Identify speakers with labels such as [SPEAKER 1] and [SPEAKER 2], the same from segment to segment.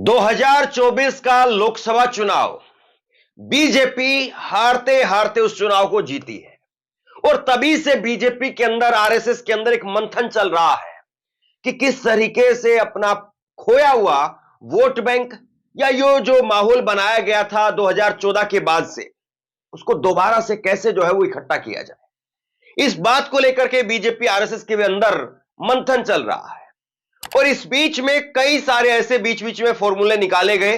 [SPEAKER 1] 2024 का लोकसभा चुनाव बीजेपी हारते हारते उस चुनाव को जीती है और तभी से बीजेपी के अंदर आरएसएस के अंदर एक मंथन चल रहा है कि किस तरीके से अपना खोया हुआ वोट बैंक या ये जो माहौल बनाया गया था 2014 के बाद से उसको दोबारा से कैसे जो है वो इकट्ठा किया जाए। इस बात को लेकर के बीजेपी आरएसएस के अंदर मंथन चल रहा है और इस बीच में कई सारे ऐसे बीच बीच में फॉर्मूले निकाले गए,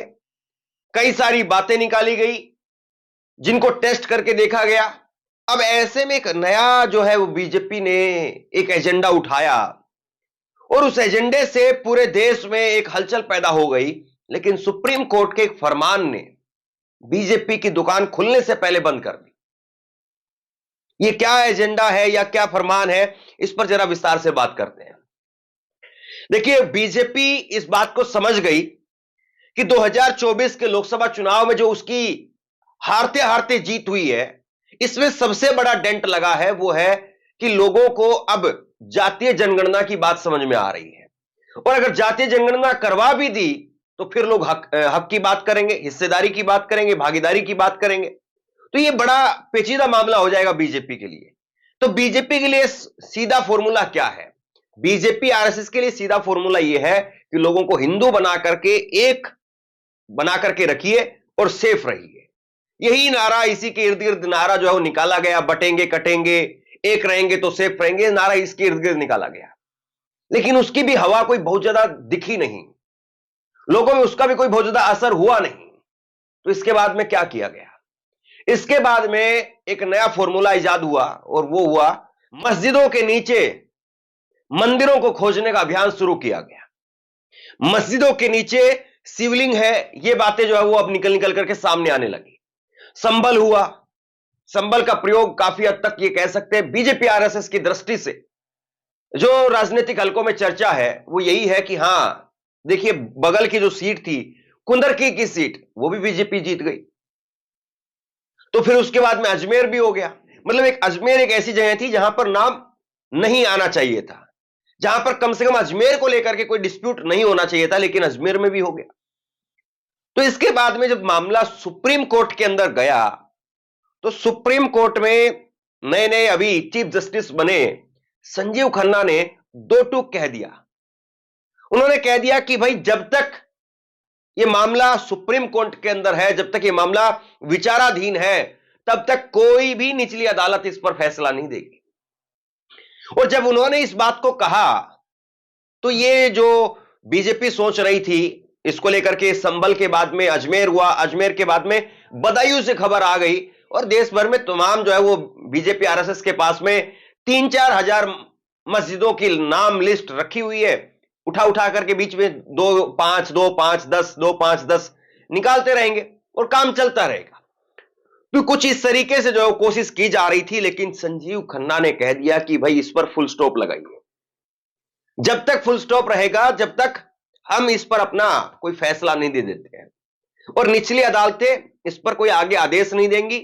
[SPEAKER 1] कई सारी बातें निकाली गई जिनको टेस्ट करके देखा गया। अब ऐसे में एक नया जो है वो बीजेपी ने एक एजेंडा उठाया और उस एजेंडे से पूरे देश में एक हलचल पैदा हो गई, लेकिन सुप्रीम कोर्ट के एक फरमान ने बीजेपी की दुकान खुलने से पहले बंद कर दी। ये क्या एजेंडा है या क्या फरमान है, इस पर जरा विस्तार से बात करते हैं। देखिए, बीजेपी इस बात को समझ गई कि 2024 के लोकसभा चुनाव में जो उसकी हारते हारते जीत हुई है, इसमें सबसे बड़ा डेंट लगा है वो है कि लोगों को अब जातीय जनगणना की बात समझ में आ रही है और अगर जातीय जनगणना करवा भी दी तो फिर लोग हक की बात करेंगे, हिस्सेदारी की बात करेंगे, भागीदारी की बात करेंगे, तो यह बड़ा पेचीदा मामला हो जाएगा बीजेपी के लिए। तो बीजेपी के लिए सीधा फॉर्मूला क्या है? बीजेपी आरएसएस के लिए सीधा फॉर्मूला यह है कि लोगों को हिंदू बना करके एक बना करके रखिए और सेफ रहिए। यही नारा, इसी के इर्द गिर्द नारा जो है वो निकाला गया। बटेंगे कटेंगे, एक रहेंगे तो सेफ रहेंगे, नारा इसके इर्द गिर्द निकाला गया, लेकिन उसकी भी हवा कोई बहुत ज्यादा दिखी नहीं, लोगों में उसका भी कोई बहुत ज्यादा असर हुआ नहीं। तो इसके बाद में क्या किया गया? इसके बाद में एक नया फॉर्मूला इजाद हुआ और वो हुआ मस्जिदों के नीचे मंदिरों को खोजने का अभियान शुरू किया गया। मस्जिदों के नीचे शिवलिंग है, ये बातें जो है वो अब निकल निकल करके सामने आने लगी। संबल हुआ, संबल का प्रयोग काफी हद तक ये कह सकते हैं बीजेपी आरएसएस की दृष्टि से जो राजनीतिक हलकों में चर्चा है वो यही है कि हां देखिए, बगल की जो सीट थी कुंदरकी की सीट, वो भी बीजेपी जीत गई। तो फिर उसके बाद में अजमेर भी हो गया। मतलब एक अजमेर एक ऐसी जगह थी जहां पर नाम नहीं आना चाहिए था, जहां पर कम से कम अजमेर को लेकर के कोई डिस्प्यूट नहीं होना चाहिए था, लेकिन अजमेर में भी हो गया। तो इसके बाद में जब मामला सुप्रीम कोर्ट के अंदर गया तो सुप्रीम कोर्ट में नए नए अभी चीफ जस्टिस बने संजीव खन्ना ने दो टूक कह दिया। उन्होंने कह दिया कि भाई जब तक यह मामला सुप्रीम कोर्ट के अंदर है, जब तक यह मामला विचाराधीन है, तब तक कोई भी निचली अदालत इस पर फैसला नहीं देगी। और जब उन्होंने इस बात को कहा तो ये जो बीजेपी सोच रही थी इसको लेकर के, संभल के बाद में अजमेर हुआ, अजमेर के बाद में बदायूं से खबर आ गई और देश भर में तमाम जो है वो बीजेपी आरएसएस के पास में 3-4 हजार मस्जिदों की नाम लिस्ट रखी हुई है। उठा उठा करके बीच में 2-5, 2-5, 10, 2-5, 10 निकालते रहेंगे और काम चलता रहेगा। तो कुछ इस तरीके से जो है कोशिश की जा रही थी, लेकिन संजीव खन्ना ने कह दिया कि भाई इस पर फुल स्टॉप लगाइए। जब तक फुल स्टॉप रहेगा, जब तक हम इस पर अपना कोई फैसला नहीं दे देते हैं और निचली अदालतें इस पर कोई आगे आदेश नहीं देंगी,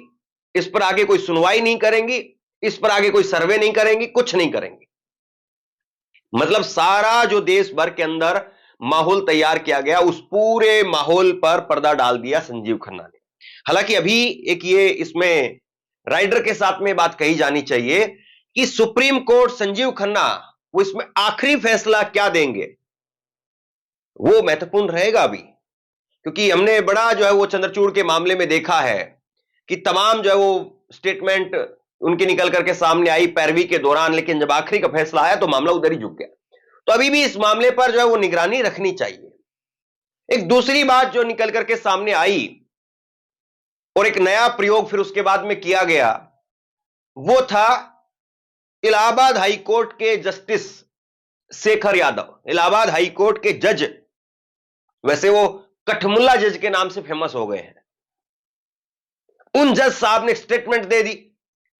[SPEAKER 1] इस पर आगे कोई सुनवाई नहीं करेंगी, इस पर आगे कोई सर्वे नहीं करेंगी, कुछ नहीं करेंगी। मतलब सारा जो देश भर के अंदर माहौल तैयार किया गया, उस पूरे माहौल पर पर्दा डाल दिया संजीव खन्ना ने। हालांकि अभी एक ये इसमें राइडर के साथ में बात कही जानी चाहिए कि सुप्रीम कोर्ट, संजीव खन्ना वो इसमें आखिरी फैसला क्या देंगे वो महत्वपूर्ण रहेगा अभी, क्योंकि हमने बड़ा जो है वो चंद्रचूड़ के मामले में देखा है कि तमाम जो है वो स्टेटमेंट उनकी निकल करके सामने आई पैरवी के दौरान, लेकिन जब आखिरी का फैसला आया तो मामला उधर ही झुक गया। तो अभी भी इस मामले पर जो है वो निगरानी रखनी चाहिए। एक दूसरी बात जो निकल करके सामने आई और एक नया प्रयोग फिर उसके बाद में किया गया, वो था इलाहाबाद हाई कोर्ट के justice Shekhar Yadav. Allahabad high court के जज, वैसे वो कठमुल्ला जज के नाम से फेमस हो गए हैं, उन जज साहब ने स्टेटमेंट दे दी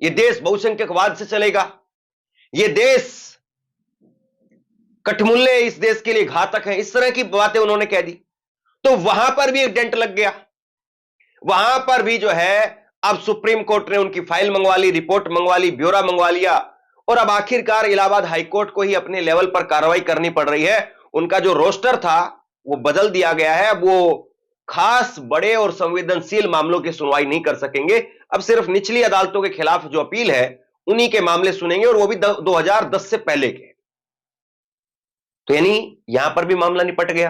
[SPEAKER 1] ये देश बहुसंख्यकवाद से चलेगा, ये देश कठमुल्ले इस देश के लिए घातक हैं, इस तरह की बातें उन्होंने कह दी। तो वहां पर भी एक डेंट लग गया। वहां पर भी जो है अब सुप्रीम कोर्ट ने उनकी फाइल मंगवा ली, रिपोर्ट मंगवा ली, ब्यौरा मंगवा लिया और अब आखिरकार इलाहाबाद हाईकोर्ट को ही अपने लेवल पर कार्रवाई करनी पड़ रही है। उनका जो रोस्टर था वो बदल दिया गया है। अब वो खास बड़े और संवेदनशील मामलों की सुनवाई नहीं कर सकेंगे। अब सिर्फ निचली अदालतों के खिलाफ जो अपील है उन्हीं के मामले सुनेंगे, और वो भी 2010 से पहले के। तो यानी यहां पर भी मामला निपट गया।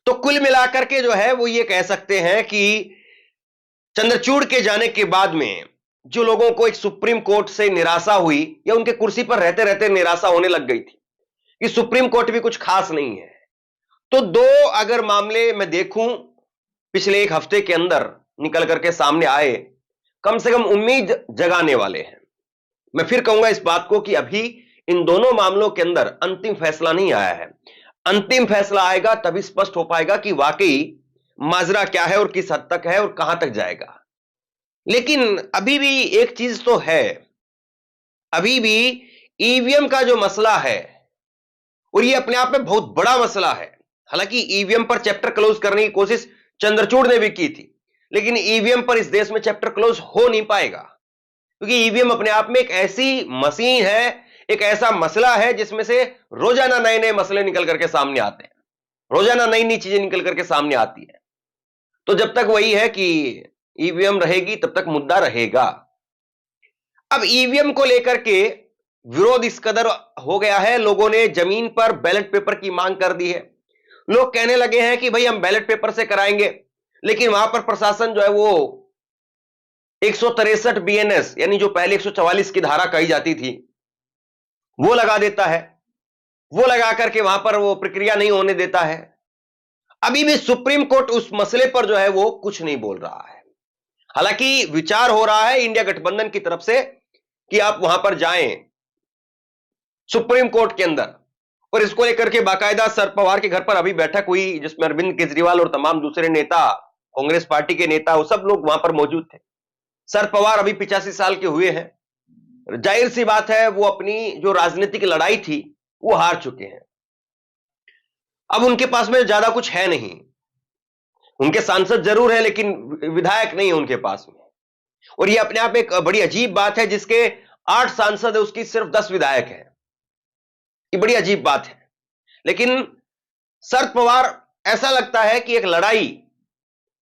[SPEAKER 1] तो कुल मिलाकर के जो है वो ये कह सकते हैं कि चंद्रचूड़ के जाने के बाद में जो लोगों को एक सुप्रीम कोर्ट से निराशा हुई या उनके कुर्सी पर रहते रहते निराशा होने लग गई थी कि सुप्रीम कोर्ट भी कुछ खास नहीं है, तो दो अगर मामले मैं देखूं पिछले एक हफ्ते के अंदर निकल करके सामने आए, कम से कम उम्मीद जगाने वाले हैं। मैं फिर कहूंगा इस बात को कि अभी इन दोनों मामलों के अंदर अंतिम फैसला नहीं आया है। अंतिम फैसला आएगा तभी स्पष्ट हो पाएगा कि वाकई माजरा क्या है और किस हद तक है और कहां तक जाएगा। लेकिन अभी भी एक चीज तो है, अभी भी ईवीएम का जो मसला है, और ये अपने आप में बहुत बड़ा मसला है। हालांकि ईवीएम पर चैप्टर क्लोज करने की कोशिश चंद्रचूड़ ने भी की थी, लेकिन ईवीएम पर इस देश में चैप्टर क्लोज हो नहीं पाएगा, क्योंकि ईवीएम अपने आप में एक ऐसी मशीन है, एक ऐसा मसला है जिसमें से रोजाना नए नए मसले निकल करके सामने आते हैं, रोजाना नई नई चीजें निकल करके सामने आती है। तो जब तक वही है कि ईवीएम रहेगी तब तक मुद्दा रहेगा। अब ईवीएम को लेकर के विरोध इस कदर हो गया है, लोगों ने जमीन पर बैलेट पेपर की मांग कर दी है। लोग कहने लगे हैं कि भाई हम बैलेट पेपर से कराएंगे, लेकिन वहां पर प्रशासन जो है वो 163 बीएनएस यानी जो पहले 144 की धारा कही जाती थी वो लगा देता है, वो लगा करके वहां पर वो प्रक्रिया नहीं होने देता है। अभी भी सुप्रीम कोर्ट उस मसले पर जो है वो कुछ नहीं बोल रहा है। हालांकि विचार हो रहा है इंडिया गठबंधन की तरफ से कि आप वहां पर जाएं सुप्रीम कोर्ट के अंदर, और इसको लेकर के बाकायदा शरद पवार के घर पर अभी बैठक हुई जिसमें अरविंद केजरीवाल और तमाम दूसरे नेता, कांग्रेस पार्टी के नेता, वो सब लोग वहां पर मौजूद थे। शरद पवार अभी 85 साल के हुए हैं, जाहिर सी बात है वो अपनी जो राजनीतिक लड़ाई थी वो हार चुके हैं। अब उनके पास में ज्यादा कुछ है नहीं, उनके सांसद जरूर है लेकिन विधायक नहीं है उनके पास में, और ये अपने आप में एक बड़ी अजीब बात है, जिसके 8 सांसद है उसकी सिर्फ 10 विधायक है। ये बड़ी अजीब बात है। लेकिन शरद पवार ऐसा लगता है कि एक लड़ाई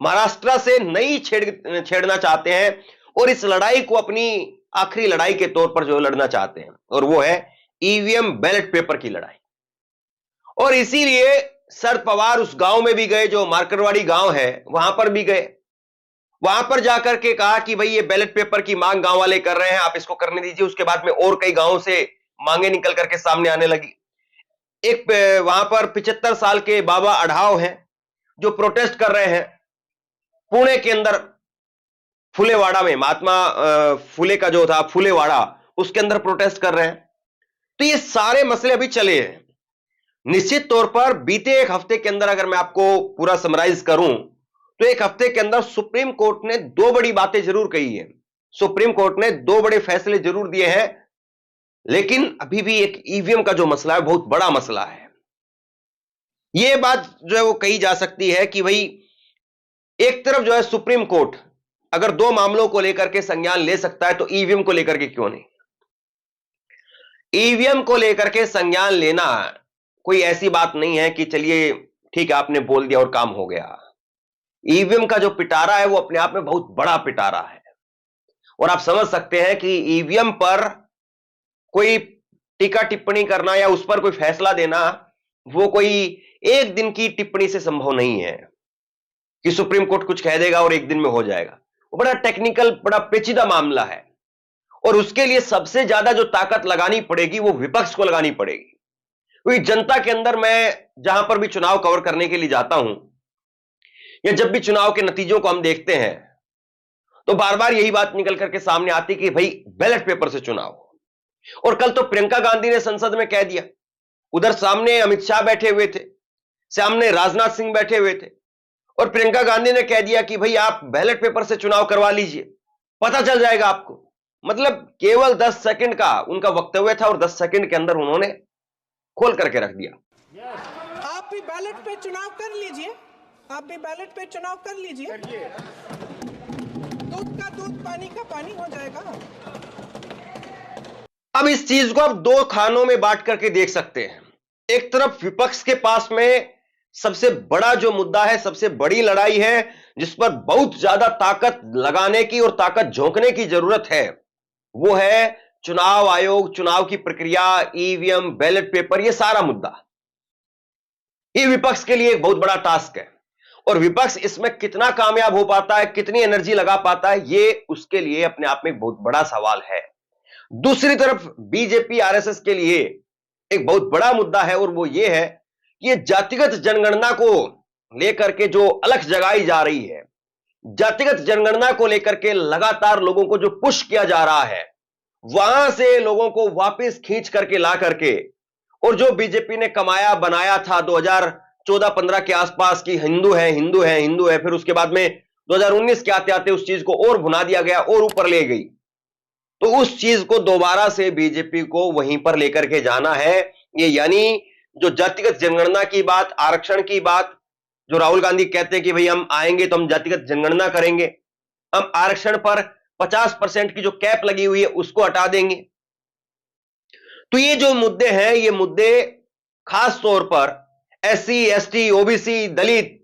[SPEAKER 1] महाराष्ट्र से नई छेड़ना चाहते हैं, और इस लड़ाई को अपनी आखिरी लड़ाई के तौर पर जो लड़ना चाहते हैं, और वो है ईवीएम बैलेट पेपर की लड़ाई। और इसीलिए शरद पवार उस गांव में भी गए, जो मार्करवाड़ी गांव है वहां पर भी गए, वहां पर जाकर के कहा कि भाई ये बैलेट पेपर की मांग गांव वाले कर रहे हैं, आप इसको करने दीजिए। उसके बाद में और कई गांवों से मांगे निकल करके सामने आने लगी। एक वहां पर 75 साल के बाबा अढ़ाव हैं जो प्रोटेस्ट कर रहे हैं, पुणे के अंदर फुलेवाड़ा में, महात्मा फुले का जो था फुलेवाड़ा, उसके अंदर प्रोटेस्ट कर रहे हैं। तो ये सारे मसले अभी चले हैं। निश्चित तौर पर बीते एक हफ्ते के अंदर अगर मैं आपको पूरा समराइज करूं तो एक हफ्ते के अंदर सुप्रीम कोर्ट ने 2 बड़ी बातें जरूर कही है, सुप्रीम कोर्ट ने 2 बड़े फैसले जरूर दिए हैं, लेकिन अभी भी एक ईवीएम का जो मसला है बहुत बड़ा मसला है। यह बात जो है वो कही जा सकती है कि भाई एक तरफ जो है सुप्रीम कोर्ट अगर 2 मामलों को लेकर के संज्ञान ले सकता है तो ईवीएम को लेकर के क्यों नहीं। ईवीएम को लेकर के संज्ञान लेना कोई ऐसी बात नहीं है कि चलिए ठीक है आपने बोल दिया और काम हो गया। ईवीएम का जो पिटारा है वो अपने आप में बहुत बड़ा पिटारा है, और आप समझ सकते हैं कि ईवीएम पर कोई टीका टिप्पणी करना या उस पर कोई फैसला देना वो कोई एक दिन की टिप्पणी से संभव नहीं है कि सुप्रीम कोर्ट कुछ कह देगा और एक दिन में हो जाएगा। वो बड़ा टेक्निकल, बड़ा पेचीदा मामला है, और उसके लिए सबसे ज्यादा जो ताकत लगानी पड़ेगी वो विपक्ष को लगानी पड़ेगी। क्योंकि जनता के अंदर, मैं जहां पर भी चुनाव कवर करने के लिए जाता हूं या जब भी चुनाव के नतीजों को हम देखते हैं तो बार बार यही बात निकल करके सामने आती कि भाई बैलेट पेपर से चुनाव। और कल तो प्रियंका गांधी ने संसद में कह दिया, उधर सामने अमित शाह बैठे हुए थे, सामने राजनाथ सिंह बैठे हुए थे, और प्रियंका गांधी ने कह दिया कि भाई आप बैलेट पेपर से चुनाव करवा लीजिए, पता चल जाएगा आपको। मतलब केवल 10 सेकंड का उनका वक्तव्य था और 10 सेकंड के अंदर उन्होंने खोल करके रख दिया।
[SPEAKER 2] आप भी बैलेट पे चुनाव कर लीजिए, आप भी बैलेट पे चुनाव कर लीजिए, दूध का दूध पानी का पानी हो जाएगा।
[SPEAKER 1] अब इस चीज को आप 2 खानों में बांट करके देख सकते हैं। एक तरफ विपक्ष के पास में सबसे बड़ा जो मुद्दा है, सबसे बड़ी लड़ाई है, जिस पर बहुत ज्यादा ताकत लगाने की और ताकत झोंकने की जरूरत है, वो है चुनाव आयोग, चुनाव की प्रक्रिया, ईवीएम, बैलेट पेपर, ये सारा मुद्दा। ये विपक्ष के लिए एक बहुत बड़ा टास्क है और विपक्ष इसमें कितना कामयाब हो पाता है, कितनी एनर्जी लगा पाता है, ये उसके लिए अपने आप में एक बहुत बड़ा सवाल है। दूसरी तरफ बीजेपी आरएसएस के लिए एक बहुत बड़ा मुद्दा है और वो ये है कि ये जातिगत जनगणना को लेकर के जो अलख जगाई जा रही है, जातिगत जनगणना को लेकर के लगातार लोगों को जो पुश किया जा रहा है, वहां से लोगों को वापस खींच करके ला करके, और जो बीजेपी ने कमाया बनाया था 2014-15 के आसपास की हिंदू है हिंदू है हिंदू है, फिर उसके बाद में 2019 के आते आते उस चीज को और भुना दिया गया और ऊपर ले गई, तो उस चीज को दोबारा से बीजेपी को वहीं पर लेकर के जाना है। ये यानी जो जातिगत जनगणना की बात, आरक्षण की बात, जो राहुल गांधी कहते हैं कि भाई हम आएंगे तो हम जातिगत जनगणना करेंगे, हम आरक्षण पर 50% की जो कैप लगी हुई है उसको हटा देंगे। तो ये जो मुद्दे हैं, ये मुद्दे खास तौर पर एससी, एसटी, ओबीसी, दलित,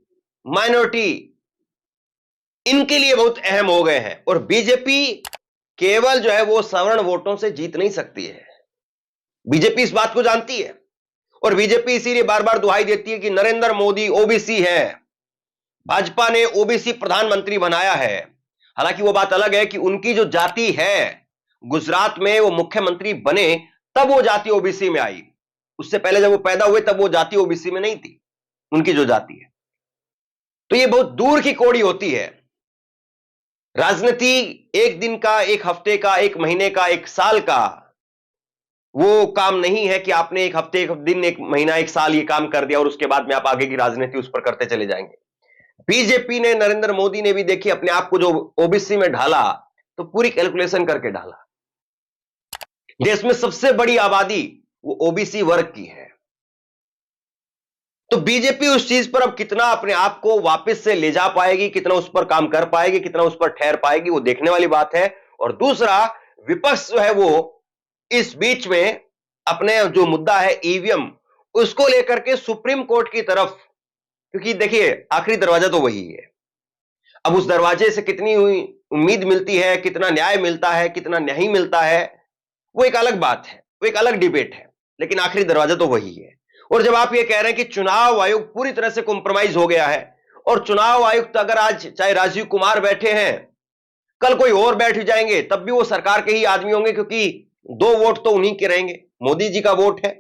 [SPEAKER 1] माइनॉरिटी, इनके लिए बहुत अहम हो गए हैं और बीजेपी केवल जो है वो सवर्ण वोटों से जीत नहीं सकती है। बीजेपी इस बात को जानती है और बीजेपी इसीलिए बार बार दुहाई देती है कि नरेंद्र मोदी ओबीसी है, भाजपा ने ओबीसी प्रधानमंत्री बनाया है। हालांकि वो बात अलग है कि उनकी जो जाति है, गुजरात में वो मुख्यमंत्री बने तब वो जाति ओबीसी में आई, उससे पहले जब वो पैदा हुए तब वो जाति ओबीसी में नहीं थी, उनकी जो जाति है। तो ये बहुत दूर की कौड़ी होती है। राजनीति एक दिन का, एक हफ्ते का, एक महीने का, एक साल का वो काम नहीं है कि आपने एक हफ्ते, एक दिन, एक महीना, एक साल ये काम कर दिया और उसके बाद में आप आगे की राजनीति उस पर करते चले जाएंगे। बीजेपी ने, नरेंद्र मोदी ने भी देखिए अपने आप को जो ओबीसी में ढाला तो पूरी कैलकुलेशन करके ढाला। देश में सबसे बड़ी आबादी वो ओबीसी वर्ग की है। तो बीजेपी उस चीज पर अब कितना अपने आप को वापस से ले जा पाएगी, कितना उस पर काम कर पाएगी, कितना उस पर ठहर पाएगी, वो देखने वाली बात है। और दूसरा, विपक्ष जो है वो इस बीच में अपने जो मुद्दा है ईवीएम, उसको लेकर के सुप्रीम कोर्ट की तरफ, क्योंकि देखिए आखिरी दरवाजा तो वही है। अब उस दरवाजे से कितनी हुई उम्मीद मिलती है, कितना न्याय मिलता है, कितना नहीं मिलता है, वो एक अलग बात है, वो एक अलग डिबेट है, लेकिन आखिरी दरवाजा तो वही है। और जब आप ये कह रहे हैं कि चुनाव आयोग पूरी तरह से कॉम्प्रोमाइज हो गया है, और चुनाव आयुक्त अगर आज चाहे राजीव कुमार बैठे हैं, कल कोई और बैठ जाएंगे तब भी वो सरकार के ही आदमी होंगे, क्योंकि 2 वोट तो उन्हीं के रहेंगे। मोदी जी का वोट है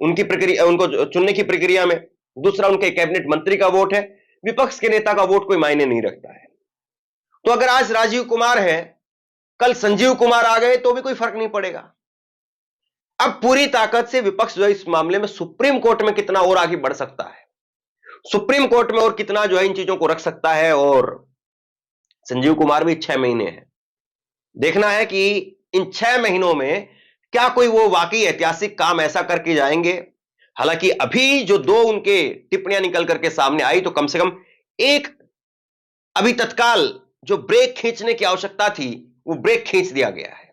[SPEAKER 1] उनकी प्रक्रिया, उनको चुनने की प्रक्रिया में, दूसरा उनके कैबिनेट मंत्री का वोट है, विपक्ष के नेता का वोट कोई मायने नहीं रखता है। तो अगर आज राजीव कुमार है, कल संजीव कुमार आ गए तो भी कोई फर्क नहीं पड़ेगा। अब पूरी ताकत से विपक्ष जो है इस मामले में सुप्रीम कोर्ट में कितना और आगे बढ़ सकता है, सुप्रीम कोर्ट में और कितना जो है इन चीजों को रख सकता है। और संजीव कुमार भी 6 महीने हैं, देखना है कि इन 6 महीनों में क्या कोई वो वाकई ऐतिहासिक काम ऐसा करके जाएंगे। हालांकि अभी जो 2 उनके टिप्पणियां निकल करके सामने आई, तो कम से कम एक अभी तत्काल जो ब्रेक खींचने की आवश्यकता थी वो ब्रेक खींच दिया गया है।